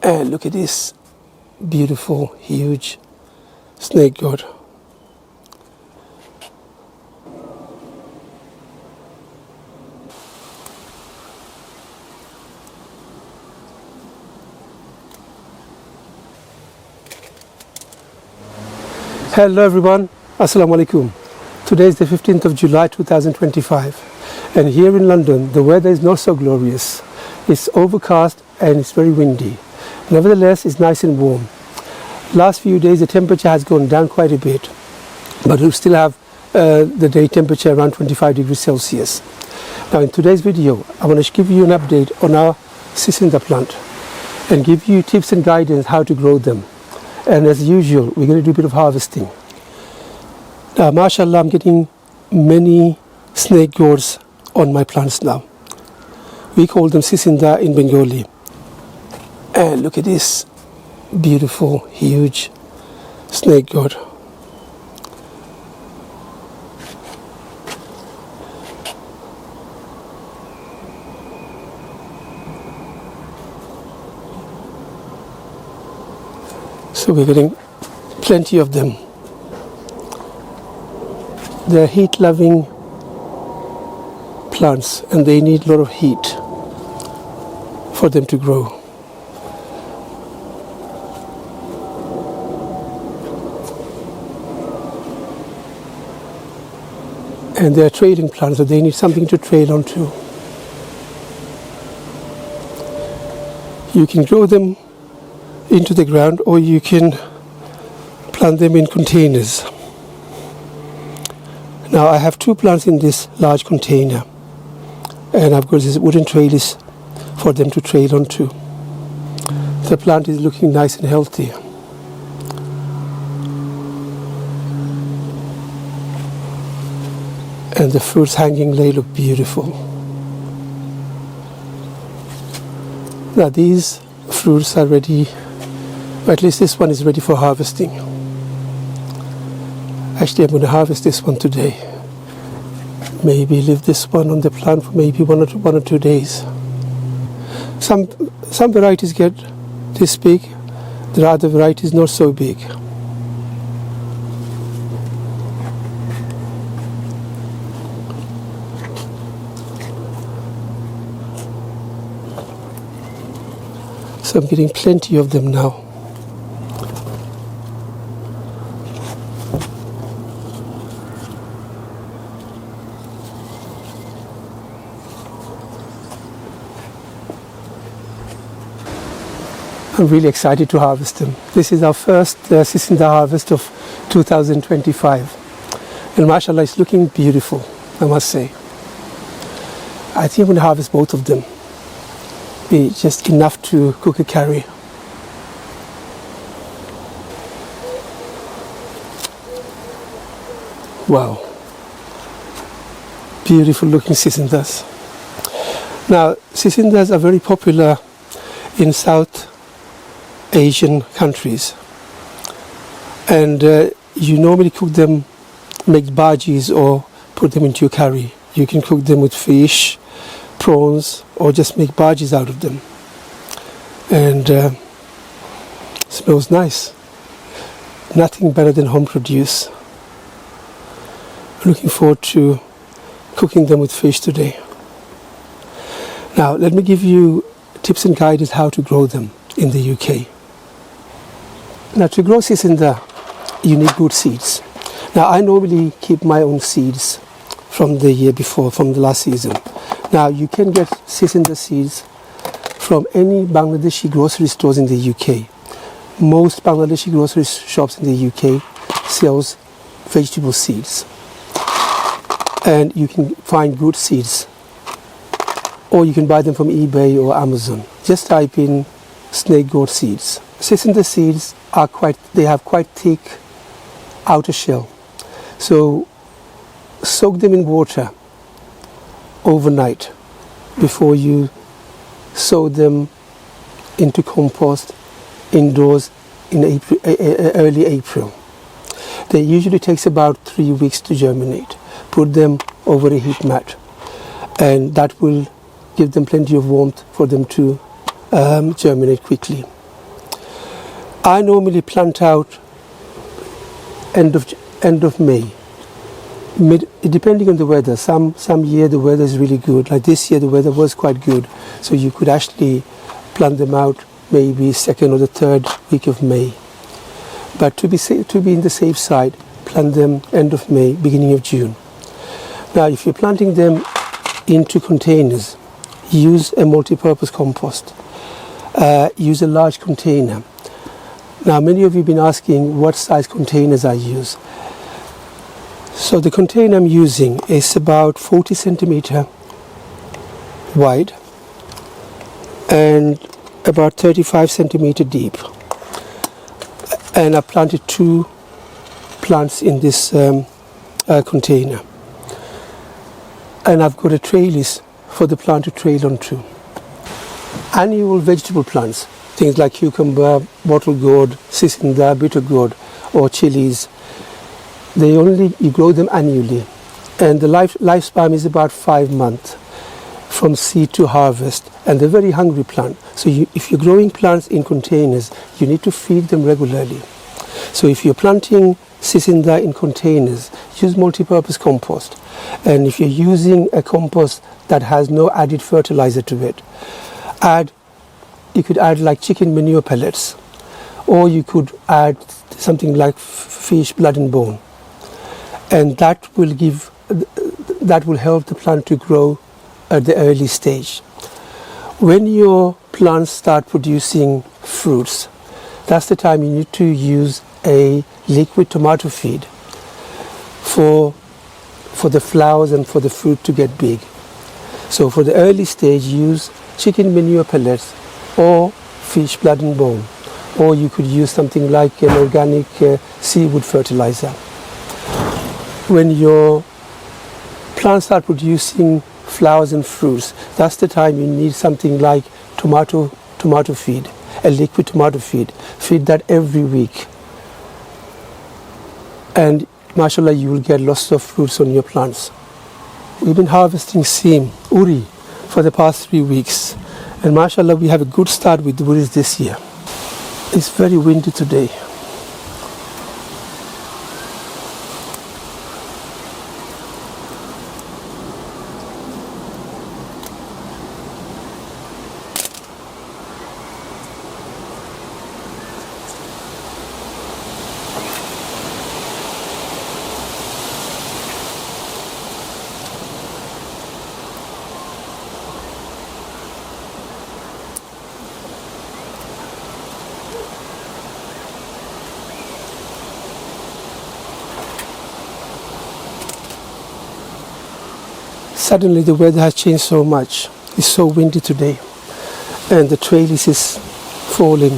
And look at this beautiful, huge snake gourd. Hello everyone, Assalamu alaikum. Today is the 15th of July 2025 and here in London the weather is not so glorious. It's overcast and it's very windy. Nevertheless, it's nice and warm. Last few days the temperature has gone down quite a bit, but we still have the day temperature around 25 degrees Celsius. Now in today's video I want to give you an update on our Chichinda plant and give you tips and guidance how to grow them. And as usual, we're going to do a bit of harvesting. Now, mashallah, I'm getting many snake gourds on my plants now. We call them Chichinda in Bengali. And look at this beautiful, huge snake gourd. So we're getting plenty of them. They're heat-loving plants and they need a lot of heat for them to grow. And they're trailing plants, so they need something to trail onto. You can grow them into the ground or you can plant them in containers. Now I have two plants in this large container and I've got these wooden trailers for them to trail onto. The plant is looking nice and healthy. And the fruits hanging they look beautiful. Now these fruits are ready. Or at least this one is ready for harvesting. Actually, I'm going to harvest this one today. Maybe leave this one on the plant for maybe one or two days. Some varieties get this big. There are other varieties not so big. So I'm getting plenty of them now. I'm really excited to harvest them. This is our first Chichinda harvest of 2025. And mashallah, it's looking beautiful, I must say. I think I'm going to harvest both of them. Be just enough to cook a curry. Wow. Beautiful looking Chichindas. Now, Chichindas are very popular in South Asian countries, and you normally cook them, make bhajis or put them into your curry. You can cook them with fish, prawns, or just make bhajis out of them, and smells nice. Nothing better than home produce. Looking forward to cooking them with fish today. Now let me give you tips and guidance how to grow them in the UK. Now to grow Chichinda, you need good seeds. Now I normally keep my own seeds from the year before, from the last season. Now you can get Chichinda seeds from any Bangladeshi grocery stores in the UK. Most Bangladeshi grocery shops in the UK sells vegetable seeds. And you can find good seeds. Or you can buy them from eBay or Amazon. Just type in snake gourd seeds. Chichinda seeds they have quite thick outer shell. So soak them in water overnight before you sow them into compost indoors in early April. They usually takes about 3 weeks to germinate. Put them over a heat mat and that will give them plenty of warmth for them to germinate quickly. I normally plant out end of May. Depending on the weather. Some year the weather is really good. Like this year the weather was quite good, so you could actually plant them out maybe second or the third week of May. But to be in the safe side, plant them end of May, beginning of June. Now, if you're planting them into containers, use a multi-purpose compost. Use a large container. Now, many of you have been asking what size containers I use. So the container I'm using is about 40 centimeter wide and about 35 centimeter deep. And I planted 2 plants in this container. And I've got a trellis for the plant to trail onto. Annual vegetable plants, things like cucumber, bottle gourd, Chichinda, bitter gourd, or chilies, you grow them annually, and the lifespan is about 5 months from seed to harvest, and they're very hungry plant. So if you're growing plants in containers, you need to feed them regularly. So if you're planting Chichinda in containers, use multi-purpose compost. And if you're using a compost that has no added fertilizer to it, you could add like chicken manure pellets, or you could add something like fish blood and bone. And that will help the plant to grow at the early stage. When your plants start producing fruits, that's the time you need to use a liquid tomato feed for the flowers and for the fruit to get big. So for the early stage, use chicken manure pellets or fish blood and bone, or you could use something like an organic seaweed fertilizer. When your plants start producing flowers and fruits, that's the time you need something like tomato feed, a liquid tomato feed. Feed that every week, and mashallah, you will get lots of fruits on your plants. We've been harvesting seam, uri, for the past 3 weeks, and mashallah, we have a good start with the uris this year. It's very windy today. Suddenly the weather has changed so much. It's so windy today, and the trellis is falling.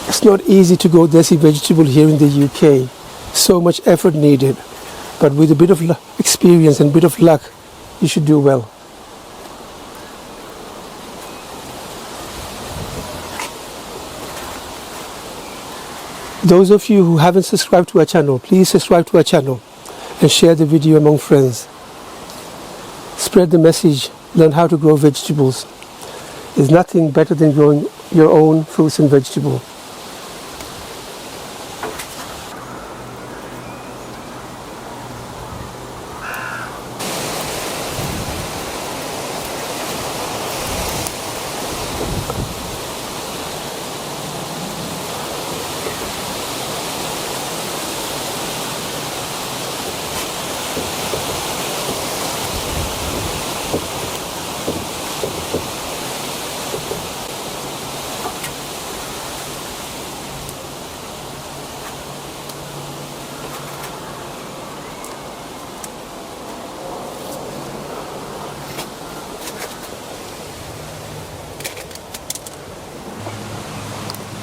It's not easy to grow desi vegetable here in the UK. So much effort needed, but with a bit of experience and a bit of luck, you should do well. Those of you who haven't subscribed to our channel, please subscribe to our channel and share the video among friends. Spread the message, learn how to grow vegetables. There's nothing better than growing your own fruits and vegetables.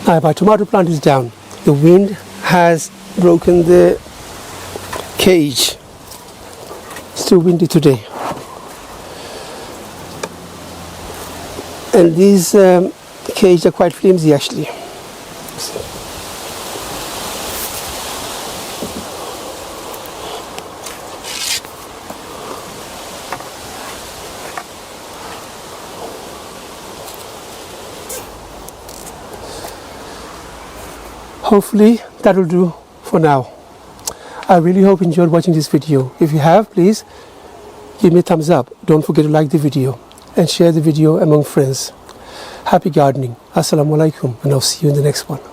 Now my tomato plant is down. The wind has broken the cage. It's too windy today. And these cages are quite flimsy actually. Hopefully that will do for now. I really hope you enjoyed watching this video. If you have, please give me a thumbs up. Don't forget to like the video and share the video among friends. Happy gardening. Assalamu alaikum, and I'll see you in the next one.